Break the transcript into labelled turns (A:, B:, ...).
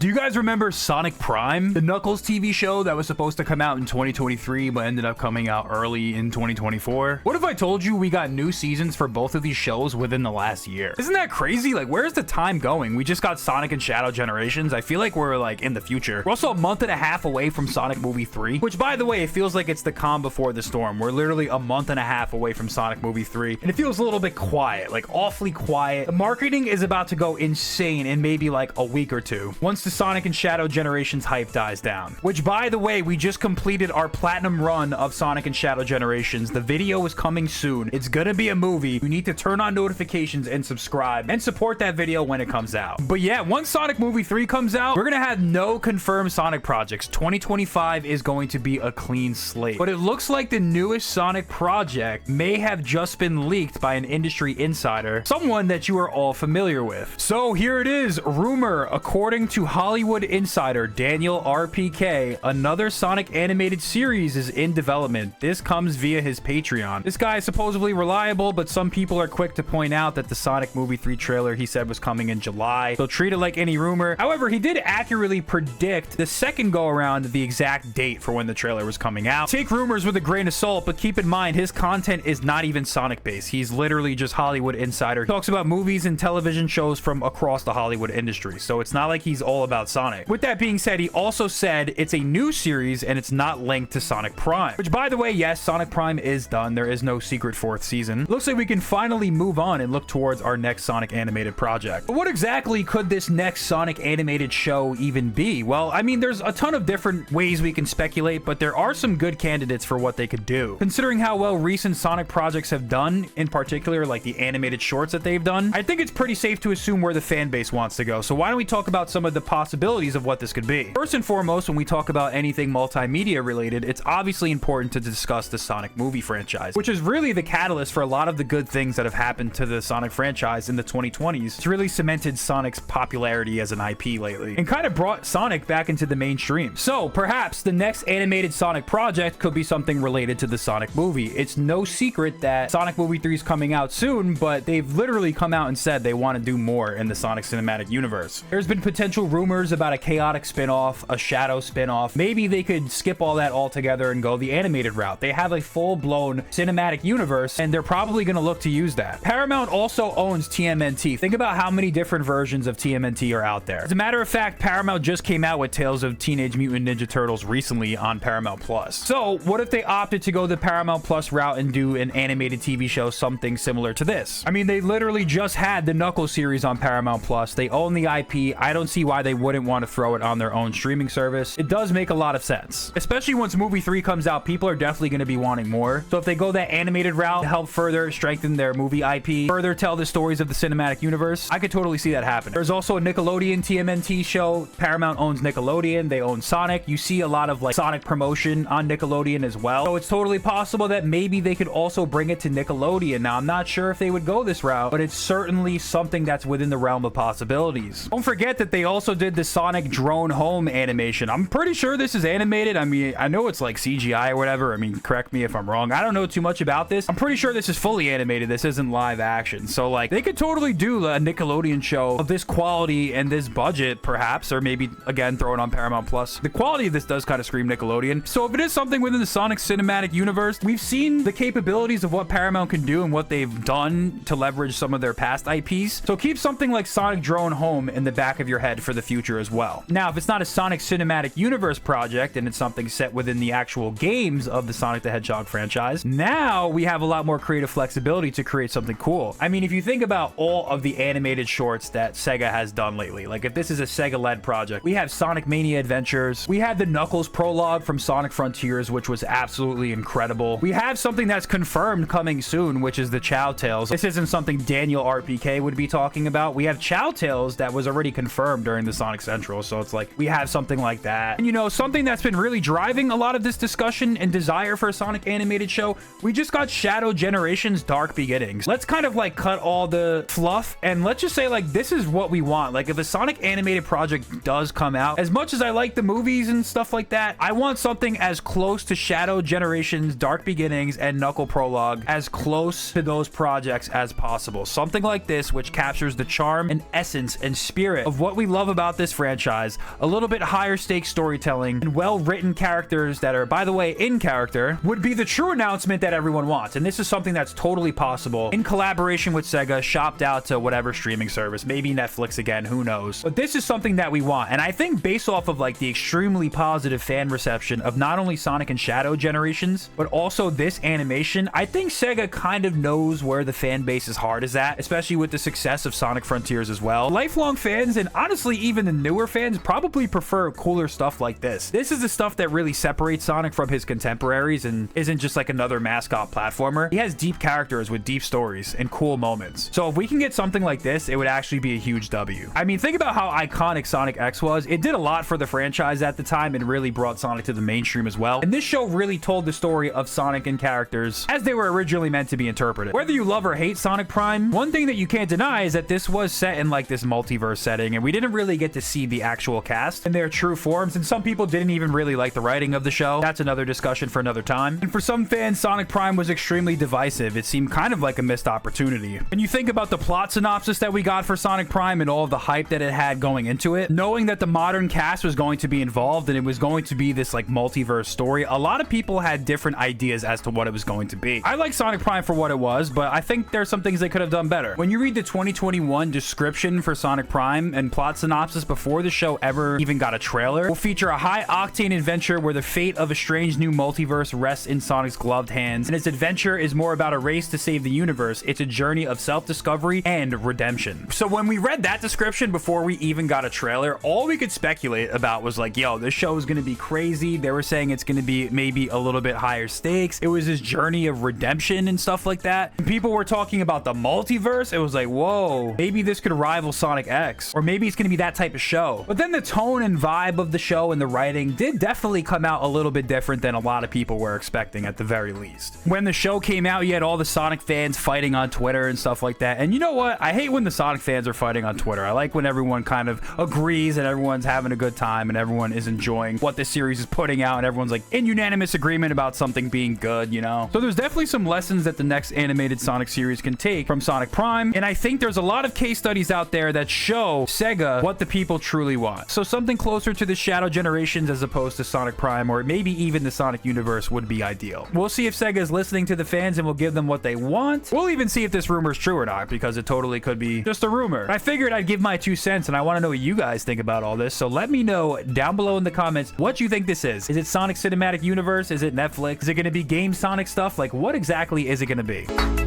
A: Do you guys remember Sonic Prime? The Knuckles TV show that was supposed to come out in 2023 but ended up coming out early in 2024? What if I told you we got new seasons for both of these shows within the last year? Isn't that crazy? Like, where's the time going? We just got Sonic and Shadow Generations. I feel like we're like in the future. We're also a month and a half away from Sonic Movie 3, which by the way, it feels like it's the calm before the storm. We're literally a month and a half away from Sonic Movie 3, and it feels a little bit quiet, like awfully quiet. The marketing is about to go insane in maybe like a week or two once the Sonic and Shadow Generations hype dies down. Which, by the way, we just completed our platinum run of Sonic and Shadow Generations. The video is coming soon. It's gonna be a movie. You need to turn on notifications and subscribe and support that video when it comes out. But yeah, once Sonic Movie 3 comes out, we're gonna have no confirmed Sonic projects. 2025 is going to be a clean slate. But it looks like the newest Sonic project may have just been leaked by an industry insider, someone that you are all familiar with. So here it is, rumor, according to Hollywood insider Daniel RPK, another Sonic animated series is in development. This comes via his Patreon. This guy is supposedly reliable, but some people are quick to point out that the Sonic Movie 3 trailer he said was coming in July, so treat it like any rumor. However, he did accurately predict the second go around the exact date for when the trailer was coming out. Take rumors with a grain of salt, but keep in mind his content is not even Sonic based. He's literally just Hollywood insider. He talks about movies and television shows from across the Hollywood industry, so it's not like he's all about Sonic. With that being said, he also said it's a new series and it's not linked to Sonic Prime, which by the way, yes, Sonic Prime is done. There is no secret fourth season. Looks like we can finally move on and look towards our next Sonic animated project. But what exactly could this next Sonic animated show even be? Well, I mean, there's a ton of different ways we can speculate, but there are some good candidates for what they could do. Considering how well recent Sonic projects have done, in particular like the animated shorts that they've done, I think it's pretty safe to assume where the fan base wants to go. So why don't we talk about some of the possibilities of what this could be? First and foremost, when we talk about anything multimedia related, it's obviously important to discuss the Sonic movie franchise, which is really the catalyst for a lot of the good things that have happened to the Sonic franchise in the 2020s. It's really cemented Sonic's popularity as an IP lately and kind of brought Sonic back into the mainstream. So perhaps the next animated Sonic project could be something related to the Sonic movie. It's no secret that Sonic Movie 3 is coming out soon, but they've literally come out and said they want to do more in the Sonic cinematic universe. There's been potential rumors about a chaotic spin-off, a Shadow spin-off. Maybe they could skip all that altogether and go the animated route. They have a full-blown cinematic universe, and they're probably going to look to use that. Paramount also owns TMNT. Think about how many different versions of TMNT are out there. As a matter of fact, Paramount just came out with Tales of Teenage Mutant Ninja Turtles recently on Paramount Plus. So what if they opted to go the Paramount Plus route and do an animated TV show, something similar to this? I mean, they literally just had the Knuckles series on Paramount Plus. They own the IP. I don't see why they wouldn't want to throw it on their own streaming service. It does make a lot of sense, especially once movie 3 comes out. People are definitely going to be wanting more. So if they go that animated route to help further strengthen their movie IP, further tell the stories of the cinematic universe, I could totally see that happen. There's also a Nickelodeon TMNT show. Paramount owns Nickelodeon. They own Sonic. You see a lot of like Sonic promotion on Nickelodeon as well. So it's totally possible that maybe they could also bring it to Nickelodeon. Now, I'm not sure if they would go this route, but it's certainly something that's within the realm of possibilities. Don't forget that they also did the Sonic Drone Home animation. I'm pretty sure this is animated. I mean, I know it's like CGI or whatever. I mean, correct me if I'm wrong. I don't know too much about this. I'm pretty sure this is fully animated. This isn't live action. So like they could totally do a Nickelodeon show of this quality and this budget perhaps, or maybe again throw it on Paramount Plus. The quality of this does kind of scream Nickelodeon. So if it is something within the Sonic cinematic universe, we've seen the capabilities of what Paramount can do and what they've done to leverage some of their past IPs. So keep something like Sonic Drone Home in the back of your head for the future as well. Now, if it's not a Sonic cinematic universe project and it's something set within the actual games of the Sonic the Hedgehog franchise, now we have a lot more creative flexibility to create something cool. I mean, if you think about all of the animated shorts that Sega has done lately, like if this is a Sega-led project, we have Sonic Mania Adventures, we have the Knuckles prologue from Sonic Frontiers, which was absolutely incredible. We have something that's confirmed coming soon, which is the Chow Tales. This isn't something Daniel RPK would be talking about. We have Chow Tales that was already confirmed during the Sonic Central, so it's like we have something like that. And you know, something that's been really driving a lot of this discussion and desire for a Sonic animated show, we just got Shadow Generations Dark Beginnings. Let's kind of like cut all the fluff and let's just say like this is what we want. Like if a Sonic animated project does come out, as much as I like the movies and stuff like that, I want something as close to Shadow Generations Dark Beginnings and Knuckle Prologue, as close to those projects as possible. Something like this which captures the charm and essence and spirit of what we love about about this franchise, a little bit higher stakes storytelling, and well-written characters that are, by the way, in character, would be the true announcement that everyone wants. And this is something that's totally possible in collaboration with Sega, shopped out to whatever streaming service, maybe Netflix again, who knows. But this is something that we want. And I think based off of like the extremely positive fan reception of not only Sonic and Shadow generations, but also this animation, I think Sega kind of knows where the fan base's heart is at, especially with the success of Sonic Frontiers as well. Lifelong fans, and honestly even the newer fans, probably prefer cooler stuff like this. This is the stuff that really separates Sonic from his contemporaries and isn't just like another mascot platformer. He has deep characters with deep stories and cool moments. So if we can get something like this, it would actually be a huge W. I mean, think about how iconic Sonic X was. It did a lot for the franchise at the time and really brought Sonic to the mainstream as well. And this show really told the story of Sonic and characters as they were originally meant to be interpreted. Whether you love or hate Sonic Prime, one thing that you can't deny is that this was set in like this multiverse setting, and we didn't really get to see the actual cast in their true forms, and some people didn't even really like the writing of the show. That's another discussion for another time. And for some fans, Sonic Prime was extremely divisive. It seemed kind of like a missed opportunity. When you think about the plot synopsis that we got for Sonic Prime and all of the hype that it had going into it, knowing that the modern cast was going to be involved and it was going to be this like multiverse story, a lot of people had different ideas as to what it was going to be. I like Sonic Prime for what it was, but I think there's some things they could have done better. When you read the 2021 description for Sonic Prime and plot synopsis before the show ever even got a trailer, will feature a high-octane adventure where the fate of a strange new multiverse rests in Sonic's gloved hands, and its adventure is more about a race to save the universe. It's a journey of self-discovery and redemption. So when we read that description before we even got a trailer, all we could speculate about was like, yo, this show is going to be crazy. They were saying it's going to be maybe a little bit higher stakes. It was this journey of redemption and stuff like that. And people were talking about the multiverse. It was like, whoa, maybe this could rival Sonic X, or maybe it's going to be that type of show. But then the tone and vibe of the show and the writing did definitely come out a little bit different than a lot of people were expecting at the very least. When the show came out, you had all the Sonic fans fighting on Twitter and stuff like that. And you know what? I hate when the Sonic fans are fighting on Twitter. I like when everyone kind of agrees and everyone's having a good time and everyone is enjoying what this series is putting out and everyone's like in unanimous agreement about something being good, you know? So there's definitely some lessons that the next animated Sonic series can take from Sonic Prime, and I think there's a lot of case studies out there that show Sega what the people truly want. So something closer to the Shadow generations as opposed to Sonic Prime, or maybe even the Sonic universe, would be ideal. We'll see if Sega is listening to the fans and will give them what they want. We'll even see if this rumor is true or not, because it totally could be just a rumor. I figured I'd give my 2 cents, and I want to know what you guys think about all this, so let me know down below in the comments what you think this is. Is it Sonic Cinematic Universe? Is it Netflix? Is it going to be Game Sonic stuff? Like, what exactly is it going to be?